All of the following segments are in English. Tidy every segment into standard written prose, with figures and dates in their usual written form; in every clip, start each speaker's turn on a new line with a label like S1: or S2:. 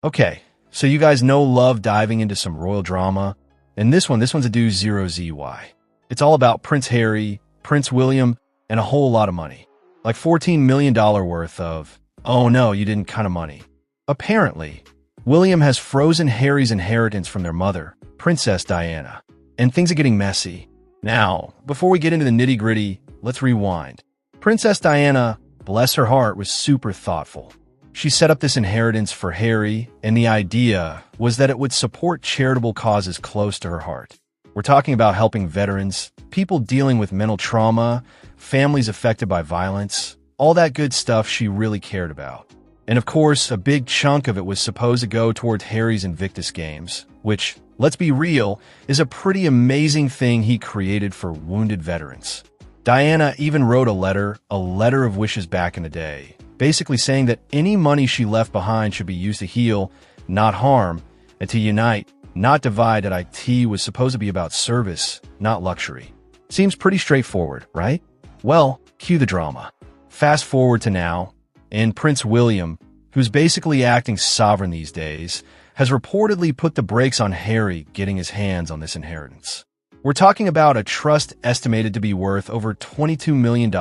S1: Okay, so you guys love diving into some royal drama, and this one's a do zero ZY. It's all about Prince Harry, Prince William, and a whole lot of money. Like $14 million worth of, oh no, you didn't kind of money. Apparently, William has frozen Harry's inheritance from their mother, Princess Diana, and things are getting messy. Now, before we get into the nitty-gritty, let's rewind. Princess Diana, bless her heart, was super thoughtful. She set up this inheritance for Harry, and the idea was that it would support charitable causes close to her heart. We're talking about helping veterans, people dealing with mental trauma, families affected by violence, all that good stuff she really cared about. And of course, a big chunk of it was supposed to go toward Harry's Invictus Games, which, let's be real, is a pretty amazing thing he created for wounded veterans. Diana even wrote a letter of wishes back in the day, basically saying that any money she left behind should be used to heal, not harm, and to unite, not divide. That IT was supposed to be about service, not luxury. Seems pretty straightforward, right? Well, cue the drama. Fast forward to now, and Prince William, who's basically acting sovereign these days, has reportedly put the brakes on Harry getting his hands on this inheritance. We're talking about a trust estimated to be worth over $22 million,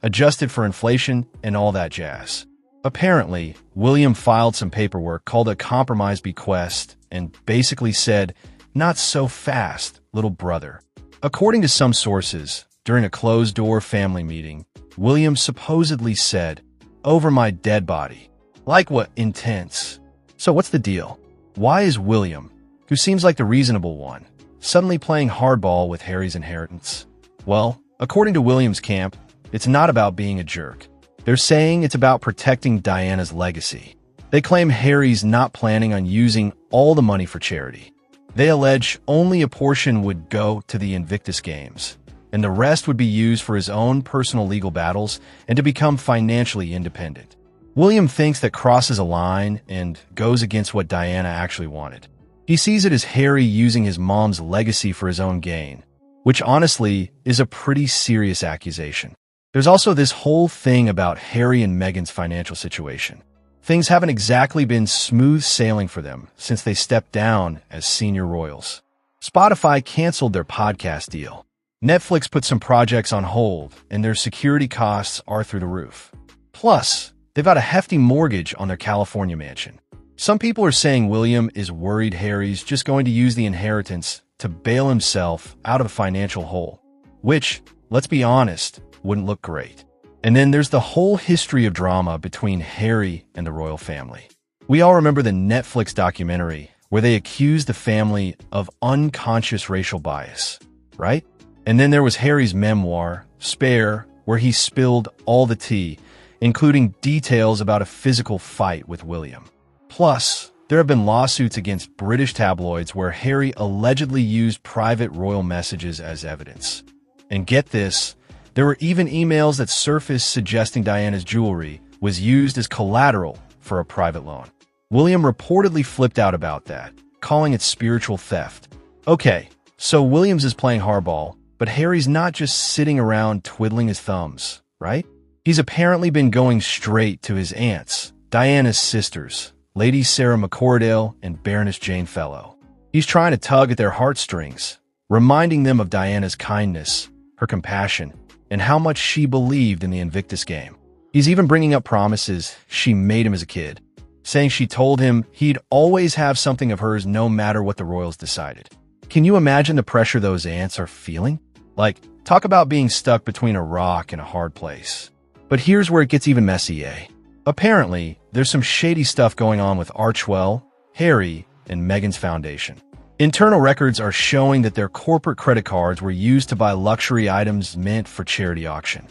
S1: adjusted for inflation and all that jazz. Apparently, William filed some paperwork called a compromise bequest and basically said, "Not so fast, little brother." According to some sources, during a closed-door family meeting, William supposedly said, "Over my dead body." Like what? Intense. So what's the deal? Why is William, who seems like the reasonable one, suddenly playing hardball with Harry's inheritance? Well, according to William's camp, it's not about being a jerk. They're saying it's about protecting Diana's legacy. They claim Harry's not planning on using all the money for charity. They allege only a portion would go to the Invictus Games, and the rest would be used for his own personal legal battles and to become financially independent. William thinks that crosses a line and goes against what Diana actually wanted. He sees it as Harry using his mom's legacy for his own gain, which honestly is a pretty serious accusation. There's also this whole thing about Harry and Meghan's financial situation. Things haven't exactly been smooth sailing for them since they stepped down as senior royals. Spotify canceled their podcast deal. Netflix put some projects on hold, and their security costs are through the roof. Plus, they've got a hefty mortgage on their California mansion. Some people are saying William is worried Harry's just going to use the inheritance to bail himself out of a financial hole, which, let's be honest, wouldn't look great. And then there's the whole history of drama between Harry and the royal family. We all remember the Netflix documentary where they accused the family of unconscious racial bias, right? And then there was Harry's memoir, Spare, where he spilled all the tea, including details about a physical fight with William. Plus, there have been lawsuits against British tabloids where Harry allegedly used private royal messages as evidence. And get this, there were even emails that surfaced suggesting Diana's jewelry was used as collateral for a private loan. William reportedly flipped out about that, calling it spiritual theft. Okay, so Williams is playing hardball, but Harry's not just sitting around twiddling his thumbs, right? He's apparently been going straight to his aunts, Diana's sisters, Lady Sarah McCordale and Baroness Jane Fellow. He's trying to tug at their heartstrings, reminding them of Diana's kindness, her compassion, and how much she believed in the Invictus Game. He's even bringing up promises she made him as a kid, saying she told him he'd always have something of hers no matter what the royals decided. Can you imagine the pressure those aunts are feeling? Like, talk about being stuck between a rock and a hard place. But here's where it gets even messy, eh? Apparently, there's some shady stuff going on with Archewell, Harry, and Meghan's foundation. Internal records are showing that their corporate credit cards were used to buy luxury items meant for charity auction.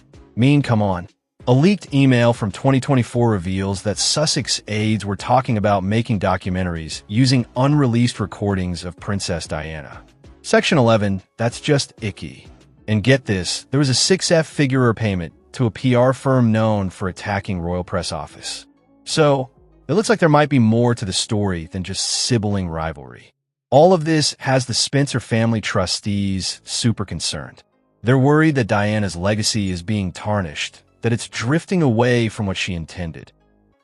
S1: Come on. A leaked email from 2024 reveals that Sussex aides were talking about making documentaries using unreleased recordings of Princess Diana. Section 11, that's just icky. And get this, there was a 6F-figure payment to a PR firm known for attacking royal press office. So, it looks like there might be more to the story than just sibling rivalry. All of this has the Spencer family trustees super concerned. They're worried that Diana's legacy is being tarnished, that it's drifting away from what she intended.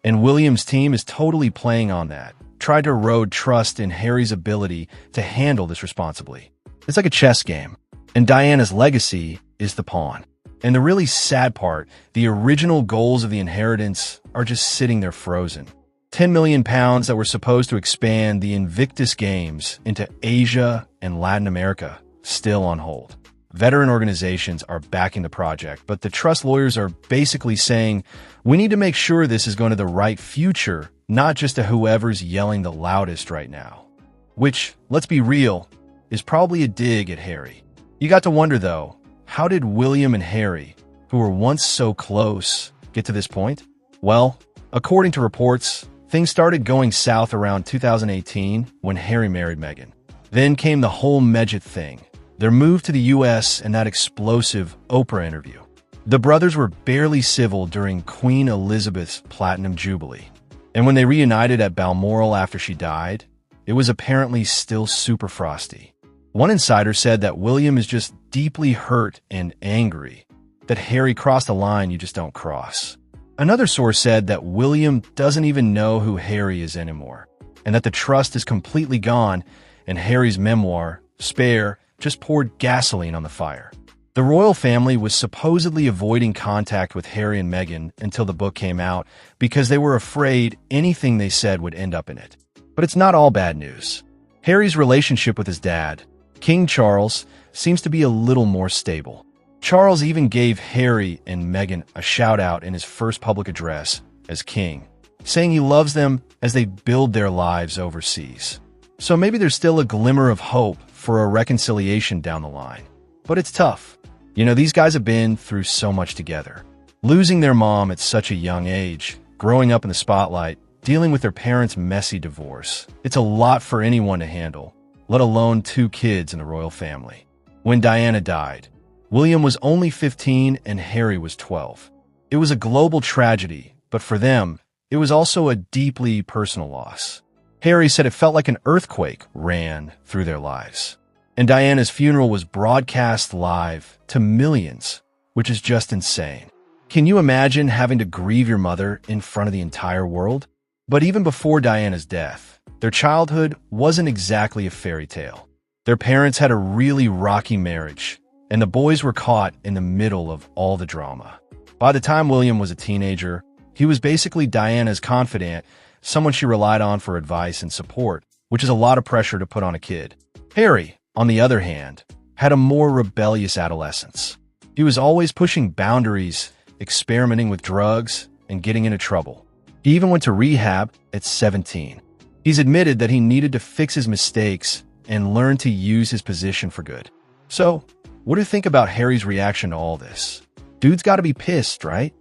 S1: And William's team is totally playing on that, tried to erode trust in Harry's ability to handle this responsibly. It's like a chess game, and Diana's legacy is the pawn. And the really sad part, the original goals of the inheritance are just sitting there frozen. 10 million pounds that were supposed to expand the Invictus Games into Asia and Latin America, still on hold. Veteran organizations are backing the project, but the trust lawyers are basically saying, we need to make sure this is going to the right future, not just to whoever's yelling the loudest right now. Which, let's be real, is probably a dig at Harry. You got to wonder, though, how did William and Harry, who were once so close, get to this point? Well, according to reports, things started going south around 2018 when Harry married Meghan. Then came the whole Megxit thing, their move to the US, and that explosive Oprah interview. The brothers were barely civil during Queen Elizabeth's Platinum Jubilee. And when they reunited at Balmoral after she died, it was apparently still super frosty. One insider said that William is just deeply hurt and angry, that Harry crossed a line you just don't cross. Another source said that William doesn't even know who Harry is anymore, and that the trust is completely gone, and Harry's memoir, Spare, just poured gasoline on the fire. The royal family was supposedly avoiding contact with Harry and Meghan until the book came out because they were afraid anything they said would end up in it. But it's not all bad news. Harry's relationship with his dad, King Charles, seems to be a little more stable. Charles even gave Harry and Meghan a shout-out in his first public address as king, saying he loves them as they build their lives overseas. So maybe there's still a glimmer of hope for a reconciliation down the line. But it's tough. You know, these guys have been through so much together. Losing their mom at such a young age, growing up in the spotlight, dealing with their parents' messy divorce. It's a lot for anyone to handle, let alone 2 kids in the royal family. When Diana died, William was only 15 and Harry was 12. It was a global tragedy, but for them, it was also a deeply personal loss. Harry said it felt like an earthquake ran through their lives. And Diana's funeral was broadcast live to millions, which is just insane. Can you imagine having to grieve your mother in front of the entire world? But even before Diana's death, their childhood wasn't exactly a fairy tale. Their parents had a really rocky marriage, and the boys were caught in the middle of all the drama. By the time William was a teenager, he was basically Diana's confidant, someone she relied on for advice and support, which is a lot of pressure to put on a kid. Harry, on the other hand, had a more rebellious adolescence. He was always pushing boundaries, experimenting with drugs, and getting into trouble. He even went to rehab at 17. He's admitted that he needed to fix his mistakes and learn to use his position for good. So, what do you think about Harry's reaction to all this? Dude's gotta be pissed, right?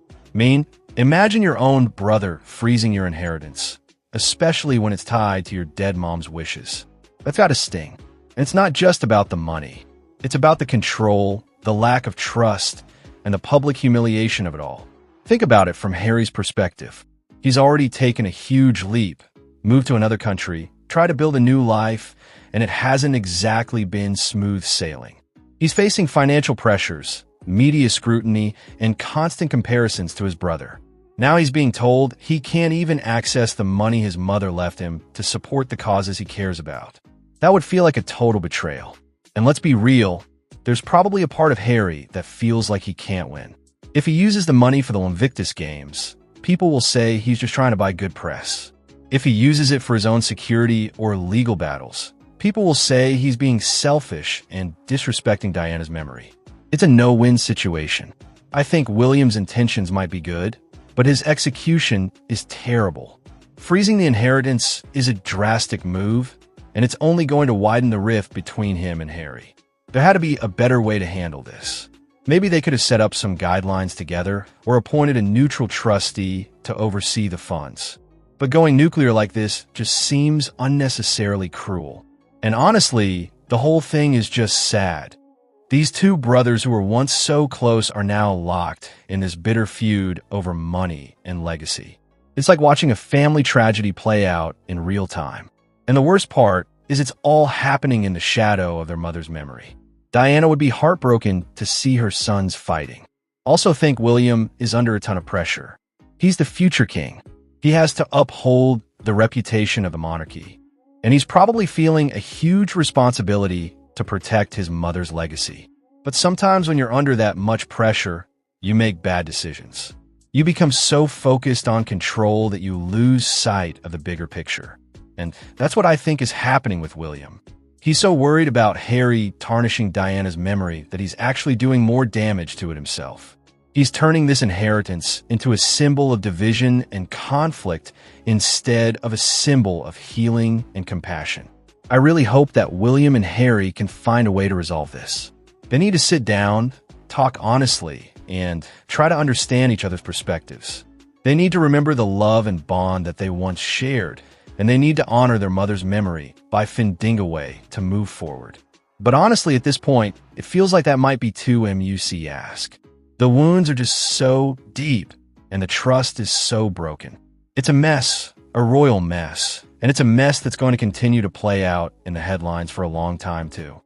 S1: Imagine your own brother freezing your inheritance, especially when it's tied to your dead mom's wishes. That's gotta sting. And it's not just about the money. It's about the control, the lack of trust, and the public humiliation of it all. Think about it from Harry's perspective. He's already taken a huge leap, moved to another country, tried to build a new life, and it hasn't exactly been smooth sailing. He's facing financial pressures, media scrutiny, and constant comparisons to his brother. Now he's being told he can't even access the money his mother left him to support the causes he cares about. That would feel like a total betrayal. And let's be real, there's probably a part of Harry that feels like he can't win. If he uses the money for the Invictus Games, people will say he's just trying to buy good press. If he uses it for his own security or legal battles, people will say he's being selfish and disrespecting Diana's memory. It's a no-win situation. I think William's intentions might be good, but his execution is terrible. Freezing the inheritance is a drastic move, and it's only going to widen the rift between him and Harry. There had to be a better way to handle this. Maybe they could have set up some guidelines together or appointed a neutral trustee to oversee the funds. But going nuclear like this just seems unnecessarily cruel. And honestly, the whole thing is just sad. These 2 brothers who were once so close are now locked in this bitter feud over money and legacy. It's like watching a family tragedy play out in real time. And the worst part is it's all happening in the shadow of their mother's memory. Diana would be heartbroken to see her sons fighting. Also think William is under a ton of pressure. He's the future king, He has to uphold the reputation of the monarchy, and he's probably feeling a huge responsibility to protect his mother's legacy. But sometimes when you're under that much pressure, you make bad decisions. You become so focused on control that you lose sight of the bigger picture. And that's what I think is happening with William. He's so worried about Harry tarnishing Diana's memory that he's actually doing more damage to it himself. He's turning this inheritance into a symbol of division and conflict instead of a symbol of healing and compassion. I really hope that William and Harry can find a way to resolve this. They need to sit down, talk honestly, and try to understand each other's perspectives. They need to remember the love and bond that they once shared, and they need to honor their mother's memory by finding a way to move forward. But honestly, at this point, it feels like that might be too much. The wounds are just so deep, and the trust is so broken. It's a mess, a royal mess, and it's a mess that's going to continue to play out in the headlines for a long time, too.